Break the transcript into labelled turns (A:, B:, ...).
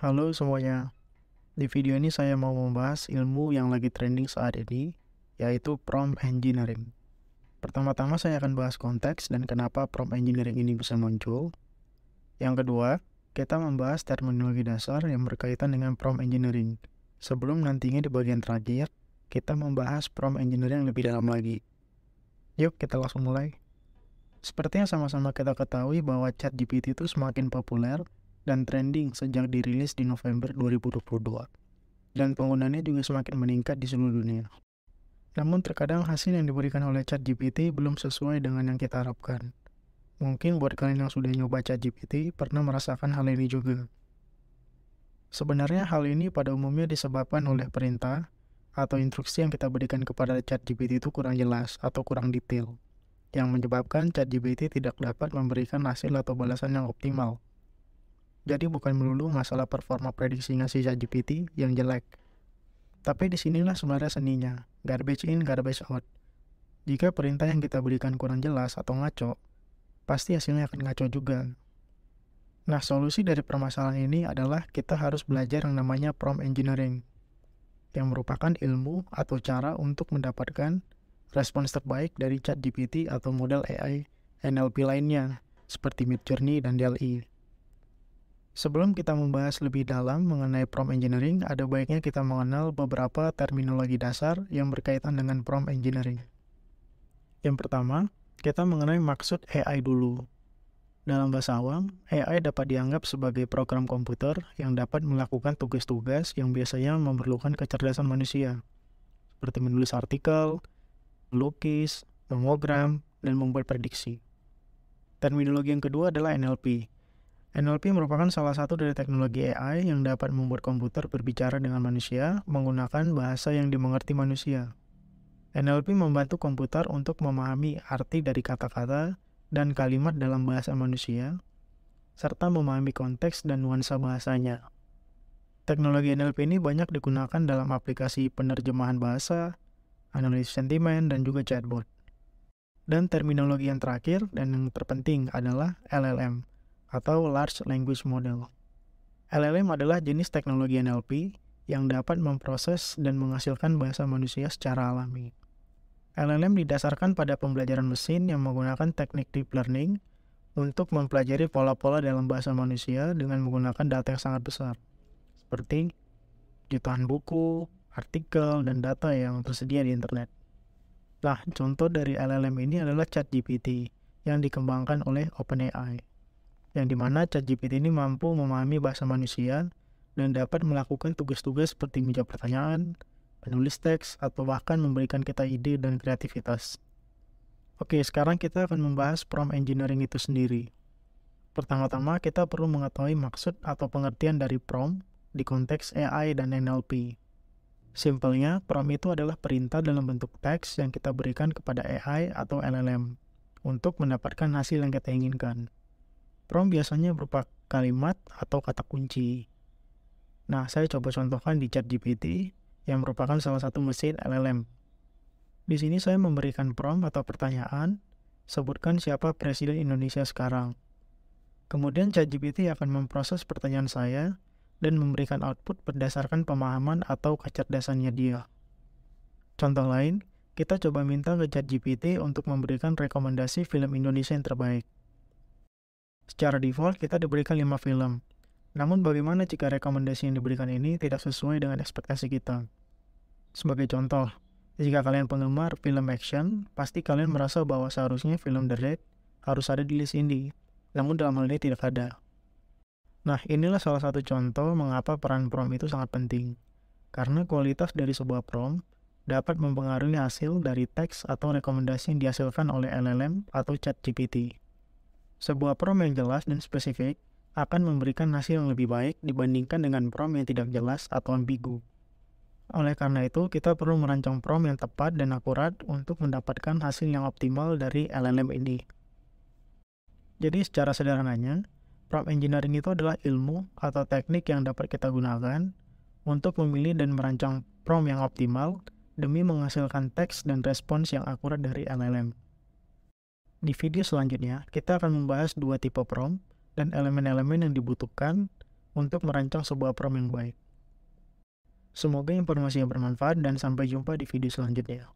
A: Halo semuanya, di video ini saya mau membahas ilmu yang lagi trending saat ini, yaitu prompt engineering. Pertama-tama saya akan bahas konteks dan kenapa prompt engineering ini bisa muncul. Yang kedua, kita membahas terminologi dasar yang berkaitan dengan prompt engineering. Sebelum nantinya di bagian terakhir, kita membahas prompt engineering lebih dalam lagi. Yuk kita langsung mulai. Seperti yang sama-sama kita ketahui bahwa ChatGPT itu semakin populer dan trending sejak dirilis di November 2022. Dan penggunanya juga semakin meningkat di seluruh dunia. Namun terkadang hasil yang diberikan oleh ChatGPT belum sesuai dengan yang kita harapkan. Mungkin buat kalian yang sudah nyoba ChatGPT pernah merasakan hal ini juga. Sebenarnya hal ini pada umumnya disebabkan oleh perintah atau instruksi yang kita berikan kepada ChatGPT itu kurang jelas atau kurang detail, yang menyebabkan ChatGPT tidak dapat memberikan hasil atau balasan yang optimal. Jadi bukan melulu masalah performa prediksi ngasih ChatGPT yang jelek. Tapi disinilah sebenarnya seninya, garbage in, garbage out. Jika perintah yang kita berikan kurang jelas atau ngaco, pasti hasilnya akan ngaco juga. Nah, solusi dari permasalahan ini adalah kita harus belajar yang namanya prompt engineering, yang merupakan ilmu atau cara untuk mendapatkan respons terbaik dari ChatGPT atau model AI NLP lainnya, seperti Midjourney dan DALL-E. Sebelum kita membahas lebih dalam mengenai prompt engineering, ada baiknya kita mengenal beberapa terminologi dasar yang berkaitan dengan prompt engineering. Yang pertama, kita mengenai maksud AI dulu. Dalam bahasa awam, AI dapat dianggap sebagai program komputer yang dapat melakukan tugas-tugas yang biasanya memerlukan kecerdasan manusia, seperti menulis artikel, melukis, mengogram, dan membuat prediksi. Terminologi yang kedua adalah NLP. NLP merupakan salah satu dari teknologi AI yang dapat membuat komputer berbicara dengan manusia menggunakan bahasa yang dimengerti manusia. NLP membantu komputer untuk memahami arti dari kata-kata dan kalimat dalam bahasa manusia, serta memahami konteks dan nuansa bahasanya. Teknologi NLP ini banyak digunakan dalam aplikasi penerjemahan bahasa, analisis sentimen, dan juga chatbot. Dan terminologi yang terakhir dan yang terpenting adalah LLM, atau Large Language Model. LLM adalah jenis teknologi NLP yang dapat memproses dan menghasilkan bahasa manusia secara alami. LLM didasarkan pada pembelajaran mesin yang menggunakan teknik deep learning untuk mempelajari pola-pola dalam bahasa manusia dengan menggunakan data yang sangat besar, seperti jutaan buku, artikel, dan data yang tersedia di internet. Nah, contoh dari LLM ini adalah ChatGPT yang dikembangkan oleh OpenAI, yang dimana ChatGPT ini mampu memahami bahasa manusia dan dapat melakukan tugas-tugas seperti menjawab pertanyaan, menulis teks, atau bahkan memberikan kita ide dan kreativitas. Oke, sekarang kita akan membahas prompt engineering itu sendiri. Pertama-tama, kita perlu mengetahui maksud atau pengertian dari prompt di konteks AI dan NLP. Simpelnya, prompt itu adalah perintah dalam bentuk teks yang kita berikan kepada AI atau LLM untuk mendapatkan hasil yang kita inginkan. Prompt biasanya berupa kalimat atau kata kunci. Nah, saya coba contohkan di ChatGPT yang merupakan salah satu mesin LLM. Di sini saya memberikan prompt atau pertanyaan, sebutkan siapa Presiden Indonesia sekarang. Kemudian ChatGPT akan memproses pertanyaan saya dan memberikan output berdasarkan pemahaman atau kecerdasannya dia. Contoh lain, kita coba minta ke ChatGPT untuk memberikan rekomendasi film Indonesia yang terbaik. Secara default, kita diberikan 5 film. Namun bagaimana jika rekomendasi yang diberikan ini tidak sesuai dengan ekspektasi kita? Sebagai contoh, jika kalian penggemar film action, pasti kalian merasa bahwa seharusnya film The Raid harus ada di list ini, namun dalam hal ini tidak ada. Nah, inilah salah satu contoh mengapa peran prompt itu sangat penting. Karena kualitas dari sebuah prompt dapat mempengaruhi hasil dari teks atau rekomendasi yang dihasilkan oleh LLM atau ChatGPT. Sebuah prompt yang jelas dan spesifik akan memberikan hasil yang lebih baik dibandingkan dengan prompt yang tidak jelas atau ambigu. Oleh karena itu, kita perlu merancang prompt yang tepat dan akurat untuk mendapatkan hasil yang optimal dari LLM ini. Jadi secara sederhananya, prompt engineering itu adalah ilmu atau teknik yang dapat kita gunakan untuk memilih dan merancang prompt yang optimal demi menghasilkan teks dan respons yang akurat dari LLM. Di video selanjutnya, kita akan membahas dua tipe prompt dan elemen-elemen yang dibutuhkan untuk merancang sebuah prompt yang baik. Semoga informasinya bermanfaat dan sampai jumpa di video selanjutnya.